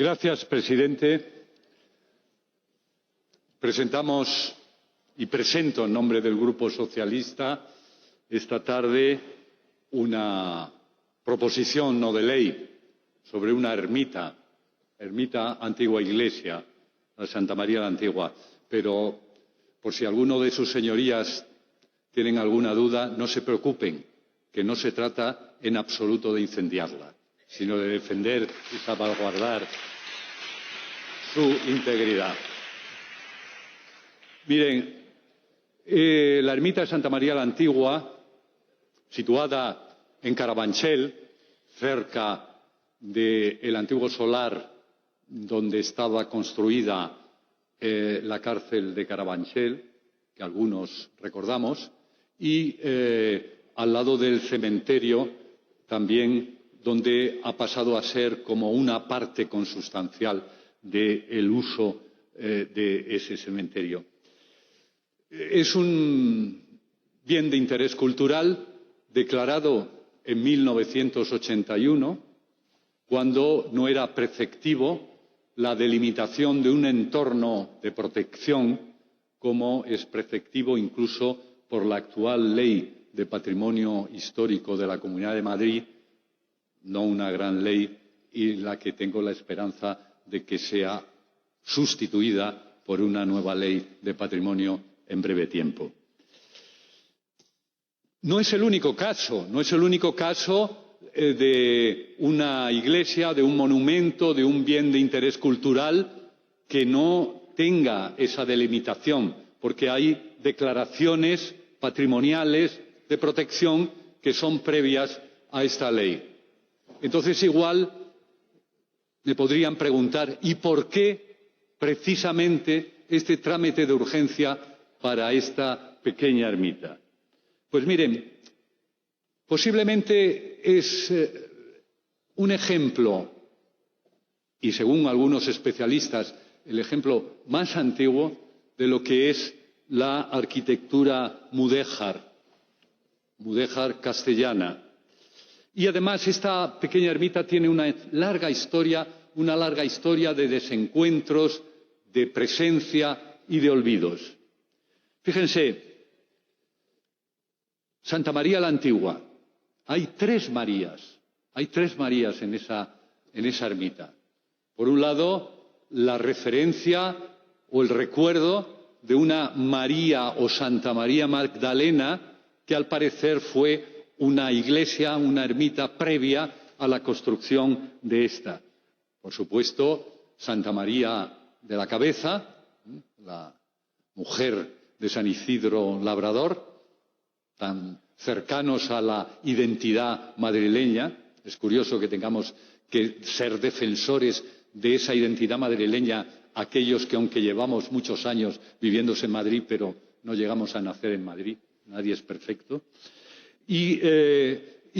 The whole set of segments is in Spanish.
Señor presidente, presentamos y presento en nombre del Grupo Socialista esta tarde una proposición no de ley sobre una ermita antigua iglesia, la Santa María la Antigua. Pero, por si alguno de sus señorías tienen alguna duda, no se preocupen, que no se trata en absoluto de incendiarla, sino de defender y salvaguardar su integridad. Miren, la ermita de Santa María la Antigua, situada en Carabanchel, cerca del antiguo solar donde estaba construida la cárcel de Carabanchel, que algunos recordamos, y al lado del cementerio también, donde ha pasado a ser como una parte consustancial del uso de ese cementerio. Es un bien de interés cultural declarado en 1981, cuando no era preceptivo la delimitación de un entorno de protección, como es preceptivo incluso por la actual Ley de Patrimonio Histórico de la Comunidad de Madrid, no una gran ley, y la que tengo la esperanza de que sea sustituida por una nueva Ley de Patrimonio en breve tiempo. No es el único caso de una iglesia, de un monumento, de un bien de interés cultural que no tenga esa delimitación, porque hay declaraciones patrimoniales de protección que son previas a esta ley. Entonces, igual me podrían preguntar, ¿y por qué precisamente este trámite de urgencia para esta pequeña ermita? Pues miren, posiblemente es un ejemplo, y según algunos especialistas, el ejemplo más antiguo de lo que es la arquitectura mudéjar castellana. Y además esta pequeña ermita tiene una larga historia de desencuentros, de presencia y de olvidos. Fíjense, Santa María la Antigua, hay tres Marías en esa ermita. Por un lado, la referencia o el recuerdo de una María o Santa María Magdalena, que al parecer fue una iglesia, una ermita previa a la construcción de esta. Por supuesto, Santa María de la Cabeza, la mujer de San Isidro Labrador, tan cercanos a la identidad madrileña. Es curioso que tengamos que ser defensores de esa identidad madrileña aquellos que, aunque llevamos muchos años viviendo en Madrid, pero no llegamos a nacer en Madrid, nadie es perfecto, y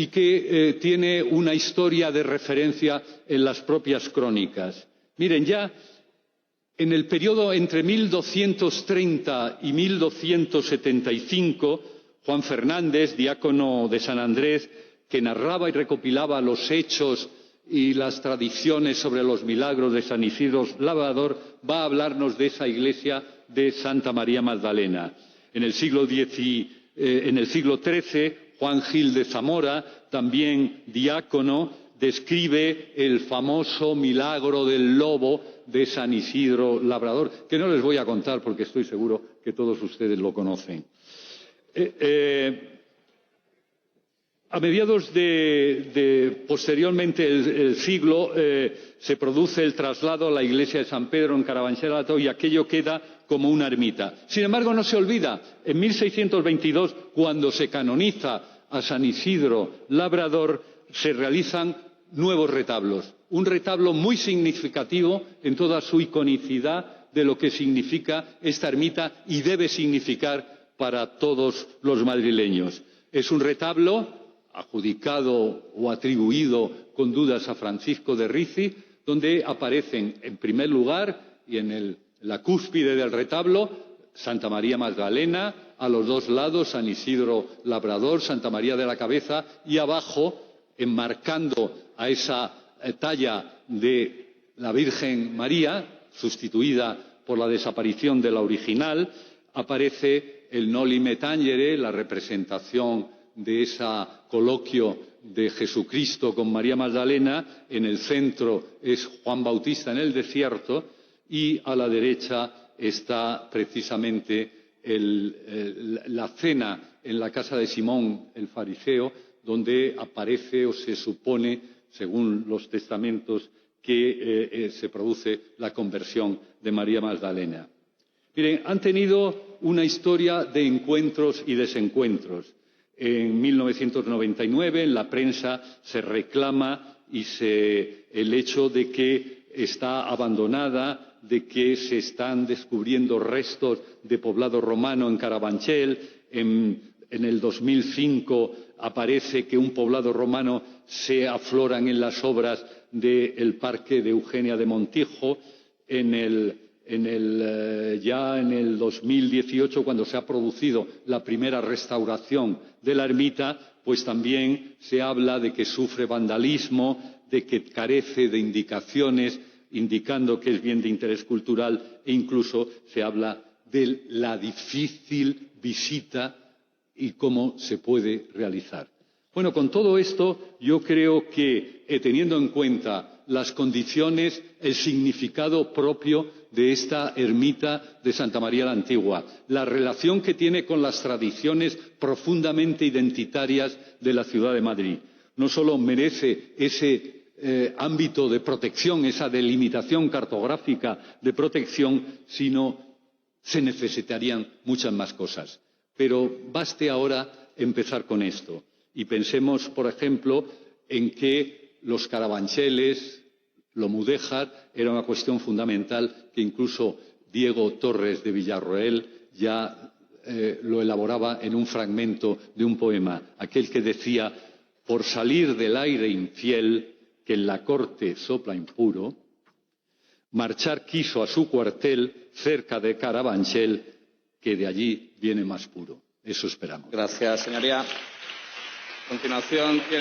que tiene una historia de referencia en las propias crónicas. Miren, ya en el periodo entre 1230 y 1275, Juan Fernández, diácono de San Andrés, que narraba y recopilaba los hechos y las tradiciones sobre los milagros de San Isidro Labrador, va a hablarnos de esa iglesia de Santa María Magdalena. En el siglo XIII, Juan Gil de Zamora, también diácono, describe el famoso milagro del lobo de San Isidro Labrador, que no les voy a contar porque estoy seguro que todos ustedes lo conocen. A mediados posteriormente el siglo, se produce el traslado a la iglesia de San Pedro en Carabanchel y aquello queda como una ermita. Sin embargo, no se olvida, en 1622, cuando se canoniza a San Isidro Labrador, se realizan nuevos retablos. Un retablo muy significativo en toda su iconicidad de lo que significa esta ermita y debe significar para todos los madrileños. Es un retablo adjudicado o atribuido con dudas a Francisco de Ricci, donde aparecen en primer lugar y en la cúspide del retablo Santa María Magdalena, a los dos lados San Isidro Labrador, Santa María de la Cabeza, y abajo, enmarcando a esa talla de la Virgen María, sustituida por la desaparición de la original, aparece el Noli Me Tangere, la representación de ese coloquio de Jesucristo con María Magdalena. En el centro es Juan Bautista en el desierto y a la derecha está precisamente la cena en la casa de Simón el fariseo, donde aparece o se supone, según los testamentos, que se produce la conversión de María Magdalena. Miren, han tenido una historia de encuentros y desencuentros. En 1999 en la prensa se reclama el hecho de que está abandonada, de que se están descubriendo restos de poblado romano en Carabanchel. En el 2005 aparece que un poblado romano se afloran en las obras del parque de Eugenia de Montijo. Ya en el 2018, cuando se ha producido la primera restauración de la ermita, pues también se habla de que sufre vandalismo, de que carece de indicaciones indicando que es bien de interés cultural, e incluso se habla de la difícil visita y cómo se puede realizar. Bueno, con todo esto yo creo que, teniendo en cuenta las condiciones, el significado propio de esta ermita de Santa María la Antigua, la relación que tiene con las tradiciones profundamente identitarias de la ciudad de Madrid, no solo merece ese ámbito de protección, esa delimitación cartográfica de protección, sino se necesitarían muchas más cosas. Pero baste ahora empezar con esto y pensemos, por ejemplo, en que los carabancheles, lo mudéjar, era una cuestión fundamental que incluso Diego Torres de Villarroel ya lo elaboraba en un fragmento de un poema, aquel que decía: por salir del aire infiel que en la corte sopla impuro, marchar quiso a su cuartel cerca de Carabanchel, que de allí viene más puro. Eso esperamos. Gracias, señoría. A continuación tiene